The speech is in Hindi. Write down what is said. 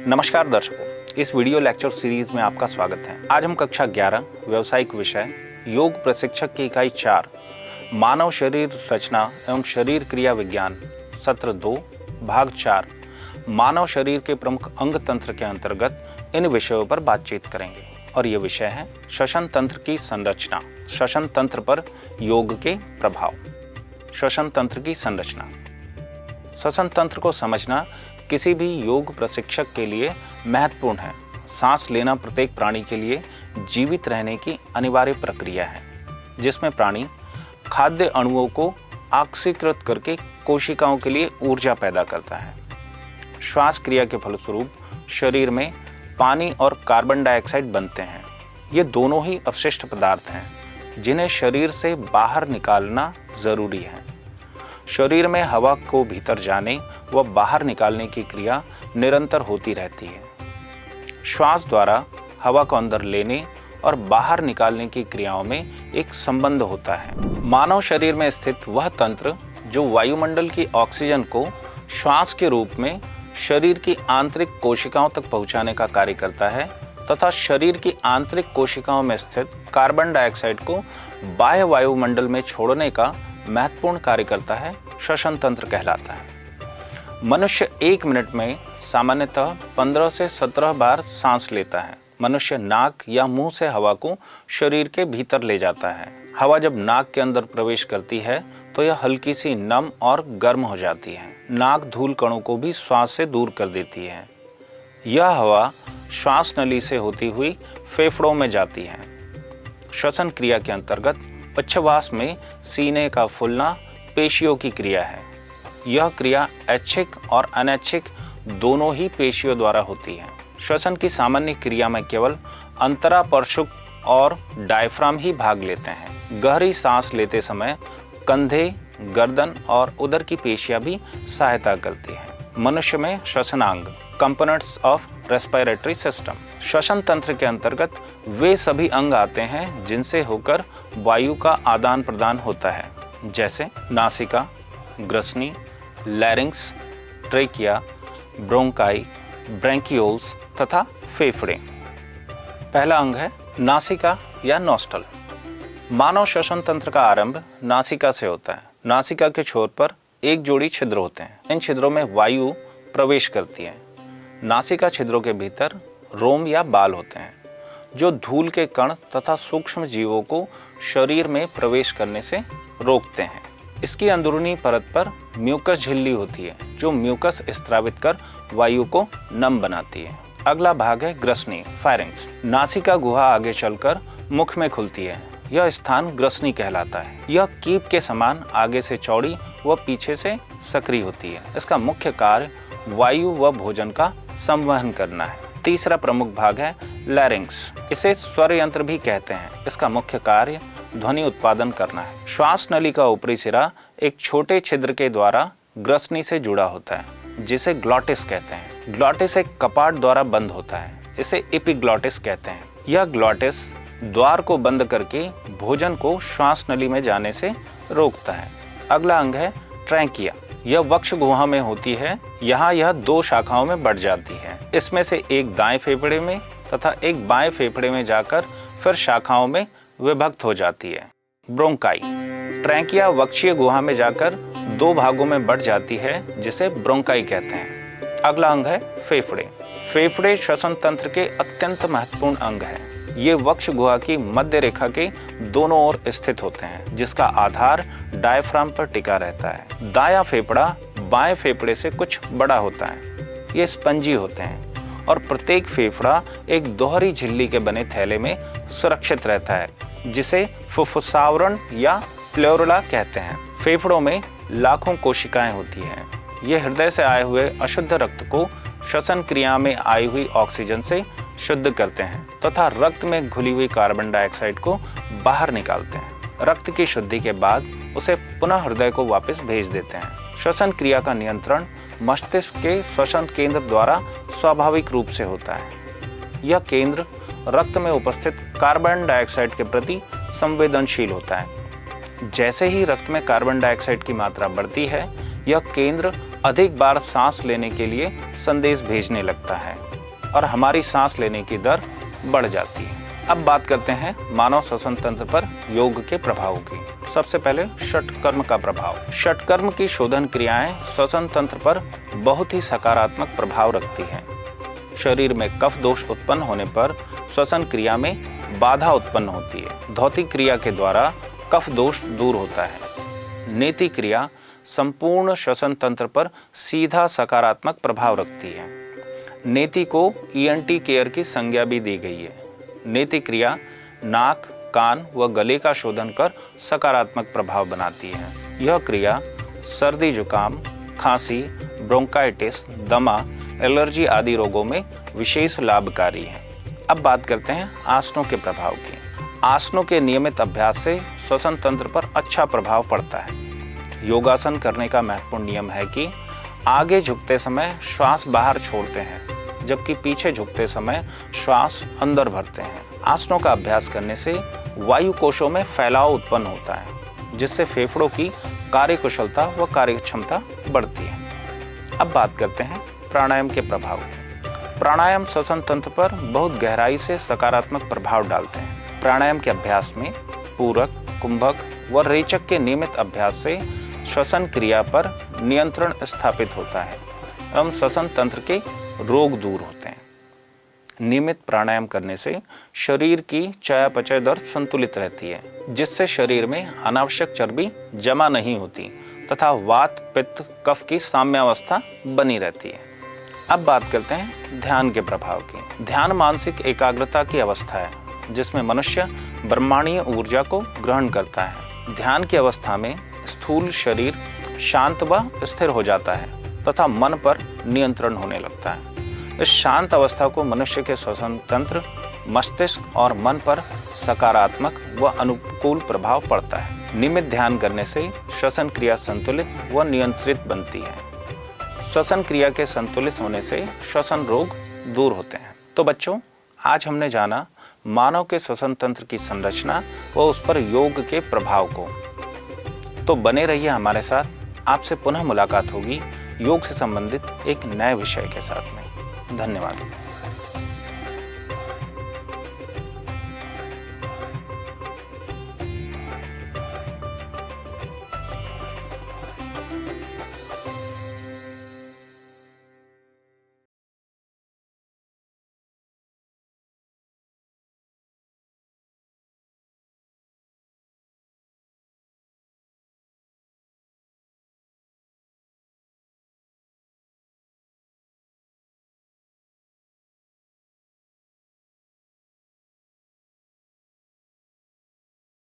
नमस्कार दर्शकों, इस वीडियो लेक्चर सीरीज में आपका स्वागत है। आज हम कक्षा 11 व्यावसायिक विषय योग प्रशिक्षक की इकाई 4 मानव शरीर रचना एवं शरीर क्रिया विज्ञान सत्र 2 भाग 4 मानव शरीर के प्रमुख अंग तंत्र के अंतर्गत इन विषयों पर बातचीत करेंगे। और ये विषय है श्वसन तंत्र की संरचना, श्वसन तंत्र पर योग के प्रभाव। श्वसन तंत्र की संरचना। श्वसन तंत्र को समझना किसी भी योग प्रशिक्षक के लिए महत्वपूर्ण है। सांस लेना प्रत्येक प्राणी के लिए जीवित रहने की अनिवार्य प्रक्रिया है, जिसमें प्राणी खाद्य अणुओं को ऑक्सीकृत करके कोशिकाओं के लिए ऊर्जा पैदा करता है। श्वास क्रिया के फलस्वरूप शरीर में पानी और कार्बन डाइऑक्साइड बनते हैं। ये दोनों ही अवशिष्ट पदार्थ हैं जिन्हें शरीर से बाहर निकालना जरूरी है। शरीर में हवा को भीतर जाने व बाहर निकालने की क्रिया निरंतर होती रहती है। श्वास द्वारा हवा को अंदर लेने और बाहर निकालने की क्रियाओं में एक संबंध होता है। मानव शरीर में स्थित वह तंत्र जो वायुमंडल की ऑक्सीजन को श्वास के रूप में शरीर की आंतरिक कोशिकाओं तक पहुंचाने का कार्य करता है तथा शरीर की आंतरिक कोशिकाओं में स्थित कार्बन डाइऑक्साइड को बाह्य वायुमंडल में छोड़ने का महत्वपूर्ण कार्य करता है, श्वसन तंत्र कहलाता है। मनुष्य 1 मिनट में सामान्यतः 15 से 17 बार सांस लेता है। मनुष्य नाक या मुंह से हवा को शरीर के भीतर ले जाता है। हवा जब नाक के अंदर प्रवेश करती है तो यह हल्की सी नम और गर्म हो जाती है। नाक धूल कणों को भी श्वास से दूर कर देती है। यह हवा श्वास नली से होती हुई फेफड़ों में जाती है। श्वसन क्रिया के अंतर्गत उच्छ्वास में सीने का फूलना पेशियों की क्रिया है। यह क्रिया ऐच्छिक और अनैच्छिक दोनों ही पेशियों द्वारा होती है। श्वसन की सामान्य क्रिया में केवल अंतरापरशुक और डायफ्राम ही भाग लेते हैं। गहरी सांस लेते समय कंधे, गर्दन और उदर की पेशियां भी सहायता करती हैं। मनुष्य में श्वसनांग कंपोनेंट्स ऑफ रेस्पिरेटरी सिस्टम। श्वसन तंत्र के अंतर्गत वे सभी अंग आते हैं जिनसे होकर वायु का आदान प्रदान होता है, जैसे नासिका, ग्रसनी, लैरिंक्स, ट्रेकिया, ब्रोंकाई, ब्रैंकियोल्स तथा फेफड़े। पहला अंग है नासिका या नॉस्टल। मानव श्वसन तंत्र का आरंभ नासिका से होता है। नासिका के छोर पर एक जोड़ी छिद्र होते हैं। इन छिद्रों में वायु प्रवेश करती है। नासिका छिद्रों के भीतर रोम या बाल होते हैं जो धूल के कण तथा सूक्ष्म जीवों को शरीर में प्रवेश करने से रोकते हैं। इसकी अंदरूनी परत पर म्यूकस झिल्ली होती है जो म्यूकस स्त्रावित कर वायु को नम बनाती है। अगला भाग है ग्रसनी, फायरिंग्स। नासिका गुहा आगे चलकर मुख में खुलती है। यह स्थान ग्रसनी कहलाता है। यह कीप के समान आगे से चौड़ी व पीछे से सक्रिय होती है। इसका मुख्य कार्य वायु व भोजन का संवहन करना है। तीसरा प्रमुख भाग है लैरिंक्स। इसे स्वर यंत्र भी कहते हैं। इसका मुख्य कार्य ध्वनि उत्पादन करना है। श्वास नली का ऊपरी सिरा एक छोटे छिद्र के द्वारा ग्रसनी से जुड़ा होता है, जिसे ग्लॉटिस कहते हैं। ग्लॉटिस एक कपाट द्वारा बंद होता है। इसे एपिग्लॉटिस कहते हैं। यह ग्लॉटिस द्वार को बंद करके भोजन को श्वास नली में जाने से रोकता है। अगला अंग है ट्रैकिया। यह वक्ष गुहा में होती है। यहाँ यह 2 शाखाओं में बढ़ जाती है। इसमें से एक दाएं फेफड़े में तथा एक बाएं फेफड़े में जाकर फिर शाखाओं में विभक्त हो जाती है। ब्रोंकाई। ट्रैकिया वक्षीय गुहा में जाकर 2 भागों में बढ़ जाती है, जिसे ब्रोंकाई कहते हैं। अगला अंग है फेफड़े। फेफड़े श्वसन तंत्र के अत्यंत महत्वपूर्ण अंग हैं। ये वक्ष गुहा की मध्य रेखा के दोनों ओर स्थित होते हैं, जिसका आधार डायफ्राम पर टिका रहता है। दायां फेफड़ा बाएं फेफड़े से कुछ बड़ा होता है। ये स्पंजी होते हैं और प्रत्येक फेफड़ा एक दोहरी झिल्ली के बने थैले में सुरक्षित रहता है, जिसे फुफ्फुसावरण या प्लेउरुला कहते हैं। फेफड़ों में लाखों कोशिकाएं होती हैं। ये हृदय से आए हुए अशुद्ध रक्त को श्वसन क्रिया में आई हुई ऑक्सीजन से शुद्ध करते हैं तथा रक्त में घुली हुई कार्बन डाइऑक्साइड को बाहर निकालते हैं। रक्त की शुद्धि के बाद उसे पुनः हृदय को वापस भेज देते हैं। श्वसन क्रिया का नियंत्रण मस्तिष्क के श्वसन केंद्र द्वारा स्वाभाविक रूप से होता है। यह केंद्र रक्त में उपस्थित कार्बन डाइऑक्साइड के प्रति संवेदनशील होता है। जैसे ही रक्त में कार्बन डाइऑक्साइड की मात्रा बढ़ती है, यह केंद्र अधिक बार सांस लेने के लिए संदेश भेजने लगता है। और हमारी सांस लेने की दर बढ़ जाती है। अब बात करते हैं मानव श्वसन तंत्र पर योग के प्रभावों की। सबसे पहले षटकर्म का प्रभाव। षटकर्म की शोधन क्रियाएं श्वसन तंत्र पर बहुत ही सकारात्मक प्रभाव रखती हैं। शरीर में कफ दोष उत्पन्न होने पर श्वसन क्रिया में बाधा उत्पन्न होती है। धौती क्रिया के द्वारा कफ दोष दूर होता है। नेति क्रिया संपूर्ण श्वसन तंत्र पर सीधा सकारात्मक प्रभाव रखती है। नेति को ईएनटी केयर की संज्ञा भी दी गई है। नेति क्रिया नाक, कान व गले का शोधन कर सकारात्मक प्रभाव बनाती है। यह क्रिया सर्दी जुकाम, खांसी, ब्रोंकाइटिस, दमा, एलर्जी आदि रोगों में विशेष लाभकारी है। अब बात करते हैं आसनों के प्रभाव की। आसनों के नियमित अभ्यास से श्वसन तंत्र पर अच्छा प्रभाव पड़ता है। योगासन करने का महत्वपूर्ण नियम है कि आगे झुकते समय श्वास बाहर छोड़ते हैं, जबकि पीछे झुकते समय श्वास अंदर भरते हैं। आसनों का अभ्यास करने से वायु कोशों में फैलाव उत्पन्न होता है, जिससे फेफड़ों की कार्यकुशलता व कार्यक्षमता बढ़ती है। अब बात करते हैं प्राणायाम के प्रभाव। प्राणायाम श्वसन तंत्र पर बहुत गहराई से सकारात्मक प्रभाव डालते हैं। प्राणायाम के अभ्यास में पूरक, कुंभक व रेचक के नियमित अभ्यास से श्वसन क्रिया पर नियंत्रण स्थापित होता है एवं श्वसन तंत्र के रोग दूर होते हैं। नियमित प्राणायाम करने से शरीर की चयापचय दर संतुलित रहती है, जिससे शरीर में अनावश्यक चर्बी जमा नहीं होती तथा वात, पित्त, कफ की साम्यावस्था बनी रहती है। अब बात करते हैं ध्यान के प्रभाव की। ध्यान मानसिक एकाग्रता की अवस्था है, जिसमें मनुष्य ब्रह्मांडीय ऊर्जा को ग्रहण करता है। ध्यान की अवस्था में स्थूल शरीर शांत व स्थिर हो जाता है तथा मन पर नियंत्रण होने लगता है। इस शांत अवस्था को मनुष्य के श्वसन तंत्र, मस्तिष्क और मन पर सकारात्मक व अनुकूल प्रभाव पड़ता है। नियमित ध्यान करने से श्वसन क्रिया संतुलित व नियंत्रित बनती है। श्वसन क्रिया के संतुलित होने से श्वसन रोग दूर होते हैं। तो बच्चों, आज हमने जाना मानव के श्वसन तंत्र की संरचना व उस पर योग के प्रभाव को। तो बने रहिए हमारे साथ। आपसे पुनः मुलाकात होगी योग से संबंधित एक नए विषय के साथ में। धन्यवाद।